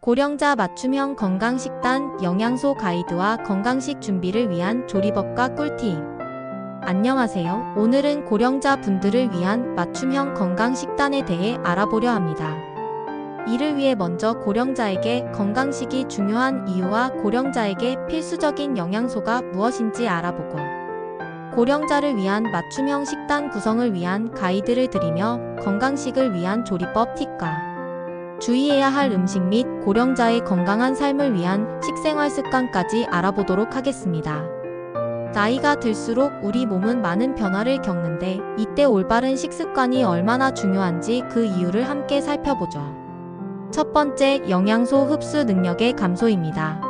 고령자 맞춤형 건강식단 영양소 가이드와 건강식 준비를 위한 조리법과 꿀팁. 안녕하세요. 오늘은 고령자 분들을 위한 맞춤형 건강식단에 대해 알아보려 합니다. 이를 위해 먼저 고령자에게 건강식이 중요한 이유와 고령자에게 필수적인 영양소가 무엇인지 알아보고, 고령자를 위한 맞춤형 식단 구성을 위한 가이드를 드리며 건강식을 위한 조리법 팁과 주의해야 할 음식 및 고령자의 건강한 삶을 위한 식생활 습관까지 알아보도록 하겠습니다. 나이가 들수록 우리 몸은 많은 변화를 겪는데 이때 올바른 식습관이 얼마나 중요한지 그 이유를 함께 살펴보죠. 첫 번째, 영양소 흡수 능력의 감소입니다.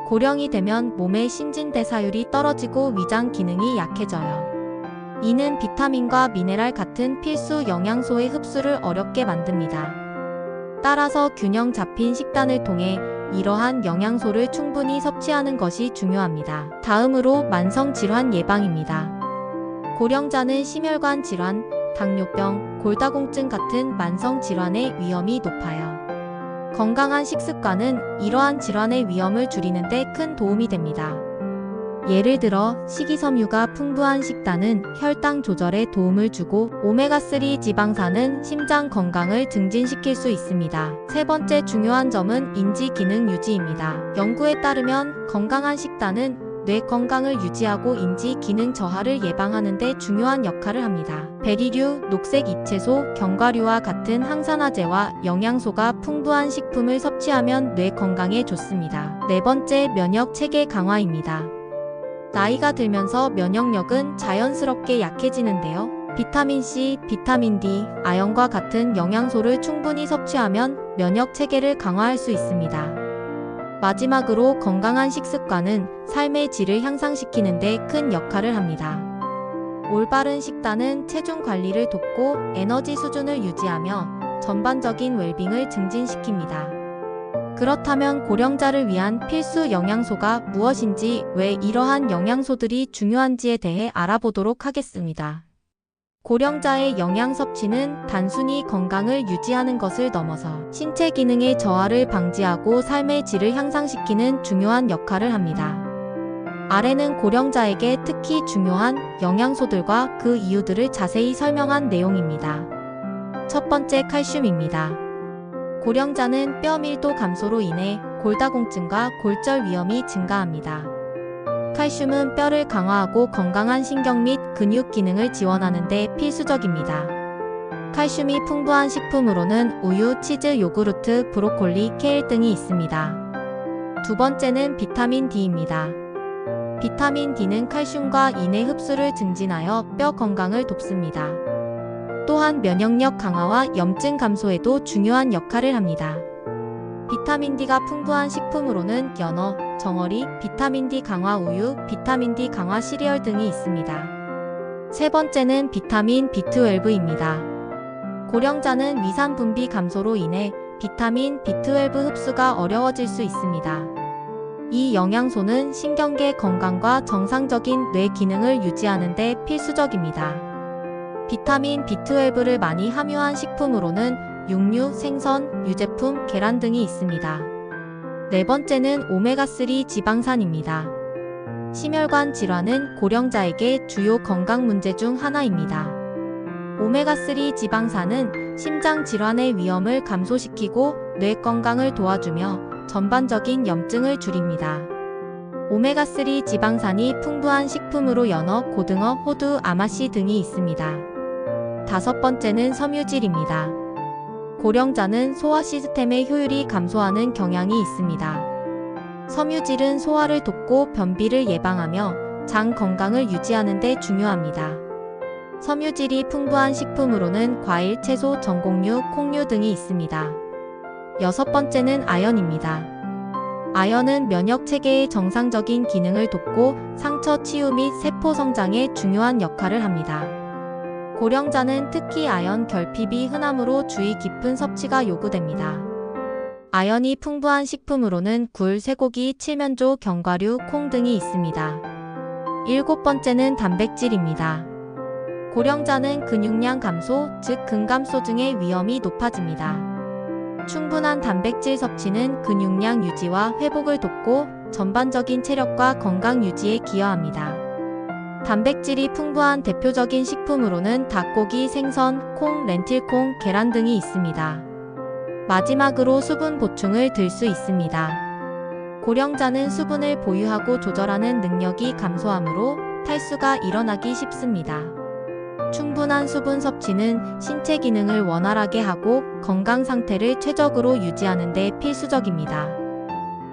고령이 되면 몸의 신진대사율이 떨어지고 위장 기능이 약해져요. 이는 비타민과 미네랄 같은 필수 영양소의 흡수를 어렵게 만듭니다. 따라서 균형 잡힌 식단을 통해 이러한 영양소를 충분히 섭취하는 것이 중요합니다. 다음으로 만성질환 예방입니다. 고령자는 심혈관 질환, 당뇨병, 골다공증 같은 만성질환의 위험이 높아요. 건강한 식습관은 이러한 질환의 위험을 줄이는 데 큰 도움이 됩니다. 예를 들어 식이섬유가 풍부한 식단은 혈당 조절에 도움을 주고 오메가3 지방산은 심장 건강을 증진시킬 수 있습니다. 세 번째 중요한 점은 인지 기능 유지입니다. 연구에 따르면 건강한 식단은 뇌 건강을 유지하고 인지 기능 저하를 예방하는 데 중요한 역할을 합니다. 베리류, 녹색 잎채소, 견과류와 같은 항산화제와 영양소가 풍부한 식품을 섭취하면 뇌 건강에 좋습니다. 네 번째, 면역 체계 강화입니다. 나이가 들면서 면역력은 자연스럽게 약해지는데요. 비타민C, 비타민 D, 아연과 같은 영양소를 충분히 섭취하면 면역 체계를 강화할 수 있습니다. 마지막으로 건강한 식습관은 삶의 질을 향상시키는 데 큰 역할을 합니다. 올바른 식단은 체중 관리를 돕고 에너지 수준을 유지하며 전반적인 웰빙을 증진시킵니다. 그렇다면 고령자를 위한 필수 영양소가 무엇인지, 왜 이러한 영양소들이 중요한지에 대해 알아보도록 하겠습니다. 고령자의 영양 섭취는 단순히 건강을 유지하는 것을 넘어서 신체 기능의 저하를 방지하고 삶의 질을 향상시키는 중요한 역할을 합니다. 아래는 고령자에게 특히 중요한 영양소들과 그 이유들을 자세히 설명한 내용입니다. 첫 번째, 칼슘입니다. 고령자는 뼈 밀도 감소로 인해 골다공증과 골절 위험이 증가합니다. 칼슘은 뼈를 강화하고 건강한 신경 및 근육 기능을 지원하는 데 필수적입니다. 칼슘이 풍부한 식품으로는 우유, 치즈, 요구르트, 브로콜리, 케일 등이 있습니다. 두 번째는 비타민 D입니다. 비타민 D는 칼슘과 인의 흡수를 증진하여 뼈 건강을 돕습니다. 또한 면역력 강화와 염증 감소에도 중요한 역할을 합니다. 비타민 D가 풍부한 식품으로는 연어, 정어리, 비타민 D 강화 우유, 비타민 D 강화 시리얼 등이 있습니다. 세 번째는 비타민 B12입니다. 고령자는 위산 분비 감소로 인해 비타민 B12 흡수가 어려워질 수 있습니다. 이 영양소는 신경계 건강과 정상적인 뇌 기능을 유지하는 데 필수적입니다. 비타민 B12를 많이 함유한 식품으로는 육류, 생선, 유제품, 계란 등이 있습니다. 네 번째는 오메가3 지방산입니다. 심혈관 질환은 고령자에게 주요 건강 문제 중 하나입니다. 오메가3 지방산은 심장 질환의 위험을 감소시키고 뇌 건강을 도와주며 전반적인 염증을 줄입니다. 오메가3 지방산이 풍부한 식품으로 연어, 고등어, 호두, 아마씨 등이 있습니다. 다섯 번째는 섬유질입니다. 고령자는 소화 시스템의 효율이 감소하는 경향이 있습니다. 섬유질은 소화를 돕고 변비를 예방하며 장 건강을 유지하는 데 중요합니다. 섬유질이 풍부한 식품으로는 과일, 채소, 전곡류, 콩류 등이 있습니다. 여섯 번째는 아연입니다. 아연은 면역 체계의 정상적인 기능을 돕고 상처 치유 및 세포 성장에 중요한 역할을 합니다. 고령자는 특히 아연 결핍이 흔하므로 주의 깊은 섭취가 요구됩니다. 아연이 풍부한 식품으로는 굴, 쇠고기, 칠면조, 견과류, 콩 등이 있습니다. 일곱 번째는 단백질입니다. 고령자는 근육량 감소, 즉 근감소 등의 위험이 높아집니다. 충분한 단백질 섭취는 근육량 유지와 회복을 돕고 전반적인 체력과 건강 유지에 기여합니다. 단백질이 풍부한 대표적인 식품으로는 닭고기, 생선, 콩, 렌틸콩, 계란 등이 있습니다. 마지막으로 수분 보충을 들 수 있습니다. 고령자는 수분을 보유하고 조절하는 능력이 감소하므로 탈수가 일어나기 쉽습니다. 충분한 수분 섭취는 신체 기능을 원활하게 하고 건강 상태를 최적으로 유지하는 데 필수적입니다.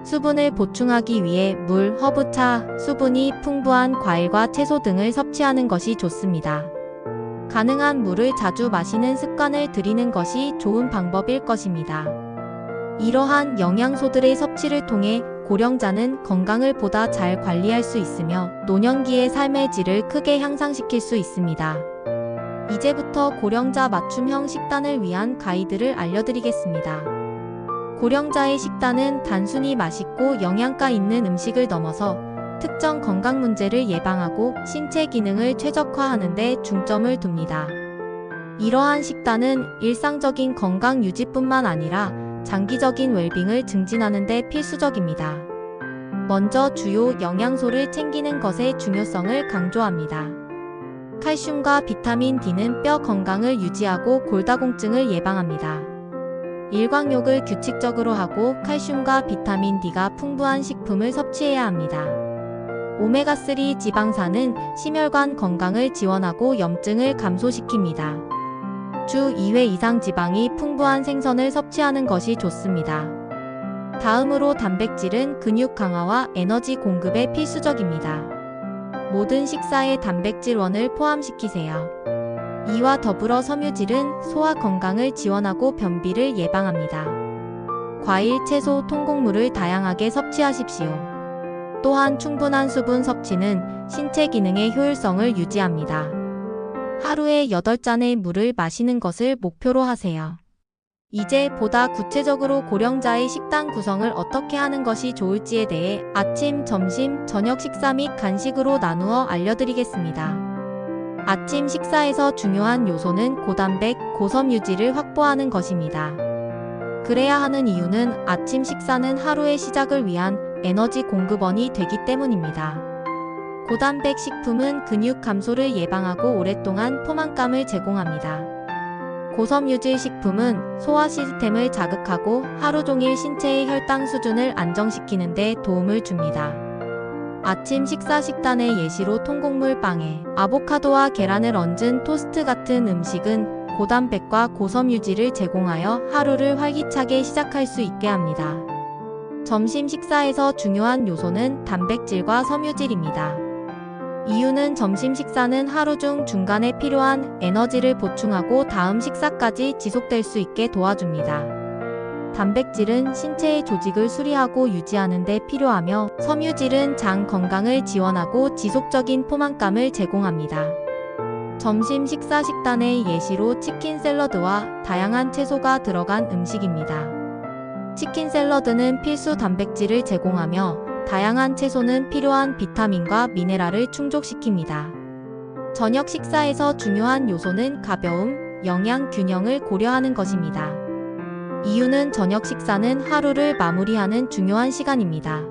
수분을 보충하기 위해 물, 허브차, 수분이 풍부한 과일과 채소 등을 섭취하는 것이 좋습니다. 가능한 물을 자주 마시는 습관을 들이는 것이 좋은 방법일 것입니다. 이러한 영양소들의 섭취를 통해 고령자는 건강을 보다 잘 관리할 수 있으며 노년기의 삶의 질을 크게 향상시킬 수 있습니다. 이제부터 고령자 맞춤형 식단을 위한 가이드를 알려드리겠습니다. 고령자의 식단은 단순히 맛있고 영양가 있는 음식을 넘어서 특정 건강 문제를 예방하고 신체 기능을 최적화하는 데 중점을 둡니다. 이러한 식단은 일상적인 건강 유지뿐만 아니라 장기적인 웰빙을 증진하는 데 필수적입니다. 먼저 주요 영양소를 챙기는 것의 중요성을 강조합니다. 칼슘과 비타민 D는 뼈 건강을 유지하고 골다공증을 예방합니다. 일광욕을 규칙적으로 하고 칼슘과 비타민 D가 풍부한 식품을 섭취해야 합니다. 오메가3 지방산은 심혈관 건강을 지원하고 염증을 감소시킵니다. 주 2회 이상 지방이 풍부한 생선을 섭취하는 것이 좋습니다. 다음으로 단백질은 근육 강화와 에너지 공급에 필수적입니다. 모든 식사에 단백질원을 포함시키세요. 이와 더불어 섬유질은 소화 건강을 지원하고 변비를 예방합니다. 과일, 채소, 통곡물을 다양하게 섭취하십시오. 또한 충분한 수분 섭취는 신체 기능의 효율성을 유지합니다. 하루에 8잔의 물을 마시는 것을 목표로 하세요. 이제 보다 구체적으로 고령자의 식단 구성을 어떻게 하는 것이 좋을지에 대해 아침, 점심, 저녁 식사 및 간식으로 나누어 알려드리겠습니다. 아침 식사에서 중요한 요소는 고단백, 고섬유지를 확보하는 것입니다. 그래야 하는 이유는 아침 식사는 하루의 시작을 위한 에너지 공급원이 되기 때문입니다. 고단백 식품은 근육 감소를 예방하고 오랫동안 포만감을 제공합니다. 고섬유질 식품은 소화 시스템을 자극하고 하루 종일 신체의 혈당 수준을 안정시키는 데 도움을 줍니다. 아침 식사 식단의 예시로 통곡물 빵에 아보카도와 계란을 얹은 토스트 같은 음식은 고단백과 고섬유질을 제공하여 하루를 활기차게 시작할 수 있게 합니다. 점심 식사에서 중요한 요소는 단백질과 섬유질입니다. 이유는 점심 식사는 하루 중 중간에 필요한 에너지를 보충하고 다음 식사까지 지속될 수 있게 도와줍니다. 단백질은 신체의 조직을 수리하고 유지하는 데 필요하며 섬유질은 장 건강을 지원하고 지속적인 포만감을 제공합니다. 점심 식사 식단의 예시로 치킨 샐러드와 다양한 채소가 들어간 음식입니다. 치킨 샐러드는 필수 단백질을 제공하며 다양한 채소는 필요한 비타민과 미네랄을 충족시킵니다. 저녁 식사에서 중요한 요소는 가벼움, 영양 균형을 고려하는 것입니다. 이유는 저녁 식사는 하루를 마무리하는 중요한 시간입니다.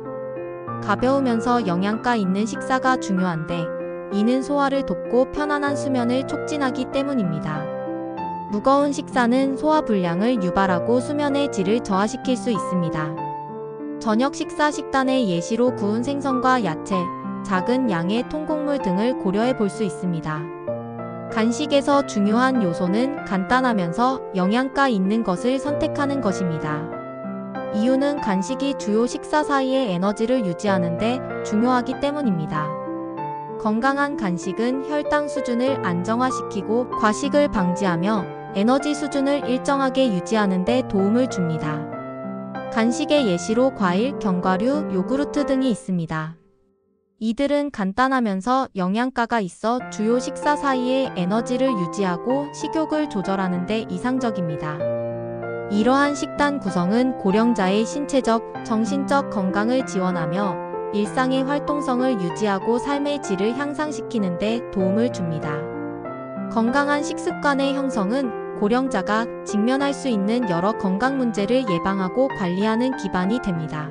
가벼우면서 영양가 있는 식사가 중요한데 이는 소화를 돕고 편안한 수면을 촉진하기 때문입니다. 무거운 식사는 소화 불량을 유발하고 수면의 질을 저하시킬 수 있습니다. 저녁 식사 식단의 예시로 구운 생선과 야채, 작은 양의 통곡물 등을 고려해 볼 수 있습니다. 간식에서 중요한 요소는 간단하면서 영양가 있는 것을 선택하는 것입니다. 이유는 간식이 주요 식사 사이의 에너지를 유지하는 데 중요하기 때문입니다. 건강한 간식은 혈당 수준을 안정화시키고 과식을 방지하며 에너지 수준을 일정하게 유지하는 데 도움을 줍니다. 간식의 예시로 과일, 견과류, 요구르트 등이 있습니다. 이들은 간단하면서 영양가가 있어 주요 식사 사이에 에너지를 유지하고 식욕을 조절하는 데 이상적입니다. 이러한 식단 구성은 고령자의 신체적, 정신적 건강을 지원하며 일상의 활동성을 유지하고 삶의 질을 향상시키는 데 도움을 줍니다. 건강한 식습관의 형성은 고령자가 직면할 수 있는 여러 건강 문제를 예방하고 관리하는 기반이 됩니다.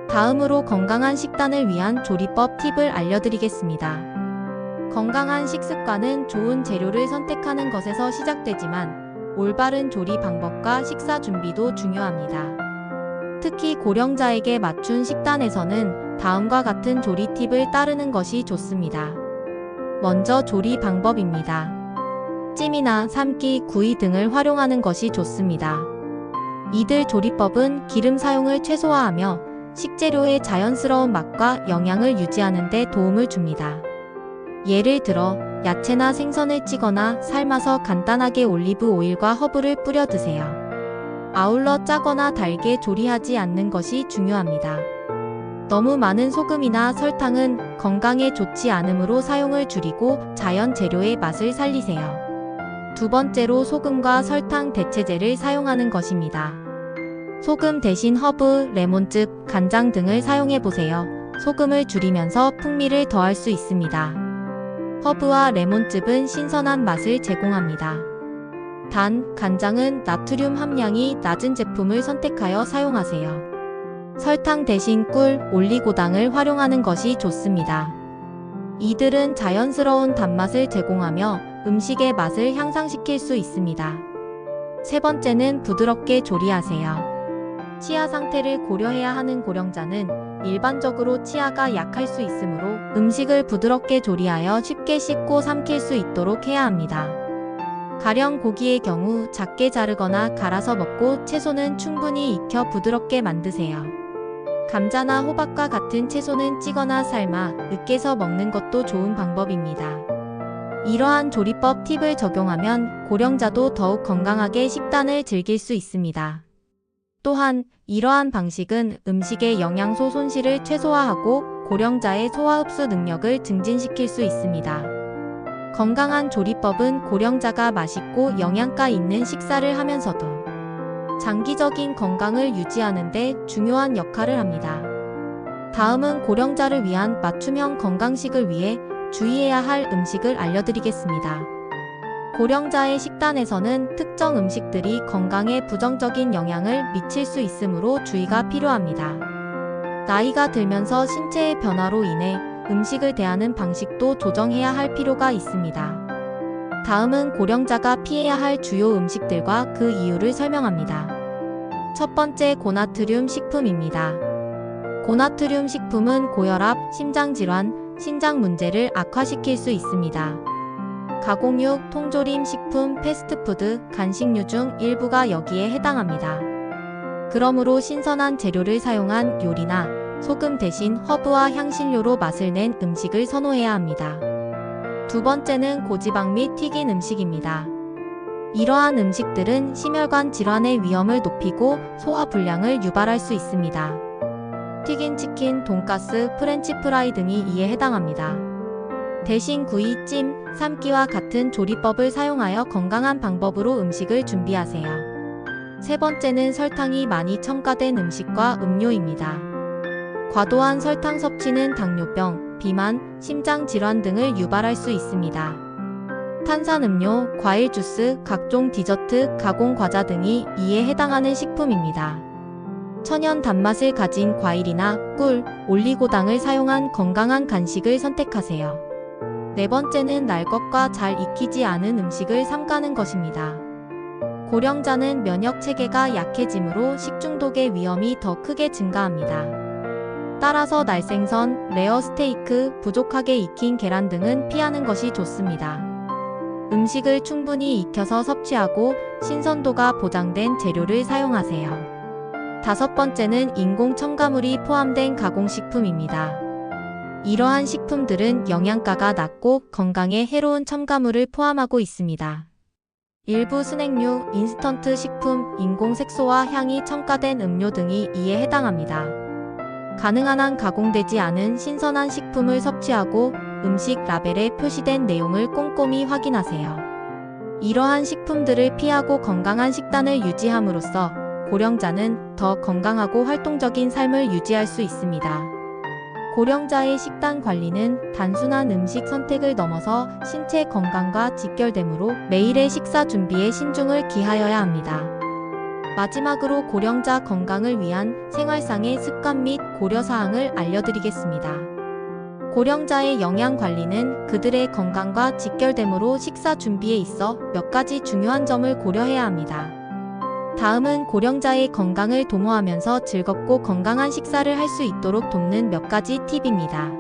다음으로 건강한 식단을 위한 조리법 팁을 알려드리겠습니다. 건강한 식습관은 좋은 재료를 선택하는 것에서 시작되지만 올바른 조리 방법과 식사 준비도 중요합니다. 특히 고령자에게 맞춘 식단에서는 다음과 같은 조리 팁을 따르는 것이 좋습니다. 먼저 조리 방법입니다. 찜이나 삶기, 구이 등을 활용하는 것이 좋습니다. 이들 조리법은 기름 사용을 최소화하며 식재료의 자연스러운 맛과 영양을 유지하는 데 도움을 줍니다. 예를 들어 야채나 생선을 찌거나 삶아서 간단하게 올리브 오일과 허브를 뿌려 드세요. 아울러 짜거나 달게 조리하지 않는 것이 중요합니다. 너무 많은 소금이나 설탕은 건강에 좋지 않으므로 사용을 줄이고 자연 재료의 맛을 살리세요. 두 번째로 소금과 설탕 대체제를 사용하는 것입니다. 소금 대신 허브, 레몬즙, 간장 등을 사용해 보세요. 소금을 줄이면서 풍미를 더할 수 있습니다. 허브와 레몬즙은 신선한 맛을 제공합니다. 단, 간장은 나트륨 함량이 낮은 제품을 선택하여 사용하세요. 설탕 대신 꿀, 올리고당을 활용하는 것이 좋습니다. 이들은 자연스러운 단맛을 제공하며 음식의 맛을 향상시킬 수 있습니다. 세 번째는 부드럽게 조리하세요. 치아 상태를 고려해야 하는 고령자는 일반적으로 치아가 약할 수 있으므로 음식을 부드럽게 조리하여 쉽게 씹고 삼킬 수 있도록 해야 합니다. 가령 고기의 경우 작게 자르거나 갈아서 먹고 채소는 충분히 익혀 부드럽게 만드세요. 감자나 호박과 같은 채소는 찌거나 삶아 으깨서 먹는 것도 좋은 방법입니다. 이러한 조리법 팁을 적용하면 고령자도 더욱 건강하게 식단을 즐길 수 있습니다. 또한 이러한 방식은 음식의 영양소 손실을 최소화하고 고령자의 소화 흡수 능력을 증진시킬 수 있습니다. 건강한 조리법은 고령자가 맛있고 영양가 있는 식사를 하면서도 장기적인 건강을 유지하는 데 중요한 역할을 합니다. 다음은 고령자를 위한 맞춤형 건강식을 위해 주의해야 할 음식을 알려드리겠습니다. 고령자의 식단에서는 특정 음식들이 건강에 부정적인 영향을 미칠 수 있으므로 주의가 필요합니다. 나이가 들면서 신체의 변화로 인해 음식을 대하는 방식도 조정해야 할 필요가 있습니다. 다음은 고령자가 피해야 할 주요 음식들과 그 이유를 설명합니다. 첫 번째, 고나트륨 식품입니다. 고나트륨 식품은 고혈압, 심장질환, 신장 문제를 악화시킬 수 있습니다. 가공육, 통조림 식품, 패스트푸드, 간식류 중 일부가 여기에 해당합니다. 그러므로 신선한 재료를 사용한 요리나 소금 대신 허브와 향신료로 맛을 낸 음식을 선호해야 합니다. 두 번째는 고지방 및 튀긴 음식입니다. 이러한 음식들은 심혈관 질환의 위험을 높이고 소화 불량을 유발할 수 있습니다. 튀긴 치킨, 돈가스, 프렌치 프라이 등이 이에 해당합니다. 대신 구이, 찜, 삶기와 같은 조리법을 사용하여 건강한 방법으로 음식을 준비하세요. 세 번째는 설탕이 많이 첨가된 음식과 음료입니다. 과도한 설탕 섭취는 당뇨병, 비만, 심장질환 등을 유발할 수 있습니다. 탄산음료, 과일 주스, 각종 디저트, 가공 과자 등이 이에 해당하는 식품입니다. 천연 단맛을 가진 과일이나 꿀, 올리고당을 사용한 건강한 간식을 선택하세요. 네 번째는 날 것과 잘 익히지 않은 음식을 삼가는 것입니다. 고령자는 면역 체계가 약해지므로 식중독의 위험이 더 크게 증가합니다. 따라서 날생선, 레어 스테이크, 부족하게 익힌 계란 등은 피하는 것이 좋습니다. 음식을 충분히 익혀서 섭취하고 신선도가 보장된 재료를 사용하세요. 다섯 번째는 인공 첨가물이 포함된 가공식품입니다. 이러한 식품들은 영양가가 낮고 건강에 해로운 첨가물을 포함하고 있습니다. 일부 스낵류, 인스턴트 식품, 인공 색소와 향이 첨가된 음료 등이 이에 해당합니다. 가능한 한 가공되지 않은 신선한 식품을 섭취하고 음식 라벨에 표시된 내용을 꼼꼼히 확인하세요. 이러한 식품들을 피하고 건강한 식단을 유지함으로써 고령자는 더 건강하고 활동적인 삶을 유지할 수 있습니다. 고령자의 식단 관리는 단순한 음식 선택을 넘어서 신체 건강과 직결되므로 매일의 식사 준비에 신중을 기하여야 합니다. 마지막으로 고령자 건강을 위한 생활상의 습관 및 고려사항을 알려드리겠습니다. 고령자의 영양 관리는 그들의 건강과 직결되므로 식사 준비에 있어 몇 가지 중요한 점을 고려해야 합니다. 다음은 고령자의 건강을 도모하면서 즐겁고 건강한 식사를 할 수 있도록 돕는 몇 가지 팁입니다.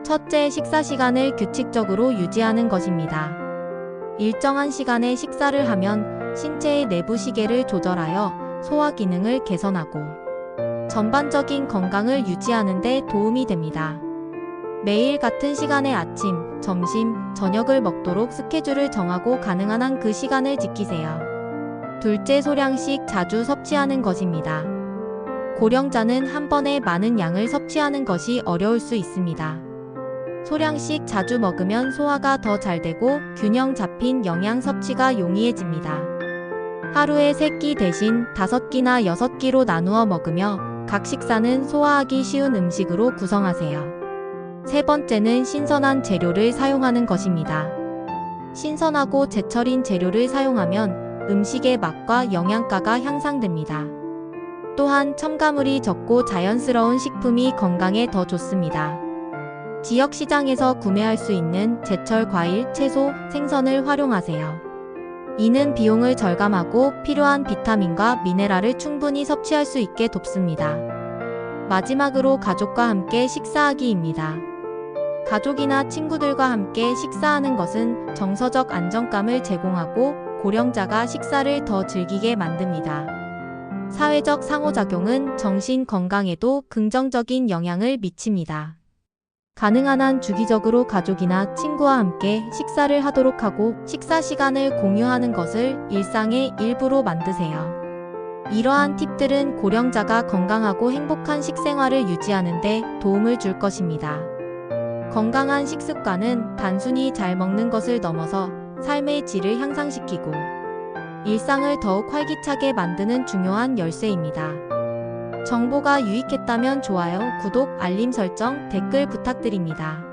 첫째, 식사 시간을 규칙적으로 유지하는 것입니다. 일정한 시간에 식사를 하면 신체의 내부 시계를 조절하여 소화 기능을 개선하고 전반적인 건강을 유지하는 데 도움이 됩니다. 매일 같은 시간에 아침, 점심, 저녁을 먹도록 스케줄을 정하고 가능한 한 그 시간을 지키세요. 둘째, 소량씩 자주 섭취하는 것입니다. 고령자는 한 번에 많은 양을 섭취하는 것이 어려울 수 있습니다. 소량씩 자주 먹으면 소화가 더 잘 되고 균형 잡힌 영양 섭취가 용이해집니다. 하루에 3끼 대신 5끼나 6끼로 나누어 먹으며 각 식사는 소화하기 쉬운 음식으로 구성하세요. 세 번째는 신선한 재료를 사용하는 것입니다. 신선하고 제철인 재료를 사용하면 음식의 맛과 영양가가 향상됩니다. 또한 첨가물이 적고 자연스러운 식품이 건강에 더 좋습니다. 지역 시장에서 구매할 수 있는 제철 과일, 채소, 생선을 활용하세요. 이는 비용을 절감하고 필요한 비타민과 미네랄을 충분히 섭취할 수 있게 돕습니다. 마지막으로 가족과 함께 식사하기입니다. 가족이나 친구들과 함께 식사하는 것은 정서적 안정감을 제공하고 고령자가 식사를 더 즐기게 만듭니다. 사회적 상호작용은 정신 건강에도 긍정적인 영향을 미칩니다. 가능한 한 주기적으로 가족이나 친구와 함께 식사를 하도록 하고 식사 시간을 공유하는 것을 일상의 일부로 만드세요. 이러한 팁들은 고령자가 건강하고 행복한 식생활을 유지하는 데 도움을 줄 것입니다. 건강한 식습관은 단순히 잘 먹는 것을 넘어서 삶의 질을 향상시키고 일상을 더욱 활기차게 만드는 중요한 열쇠입니다. 정보가 유익했다면 좋아요, 구독, 알림 설정, 댓글 부탁드립니다.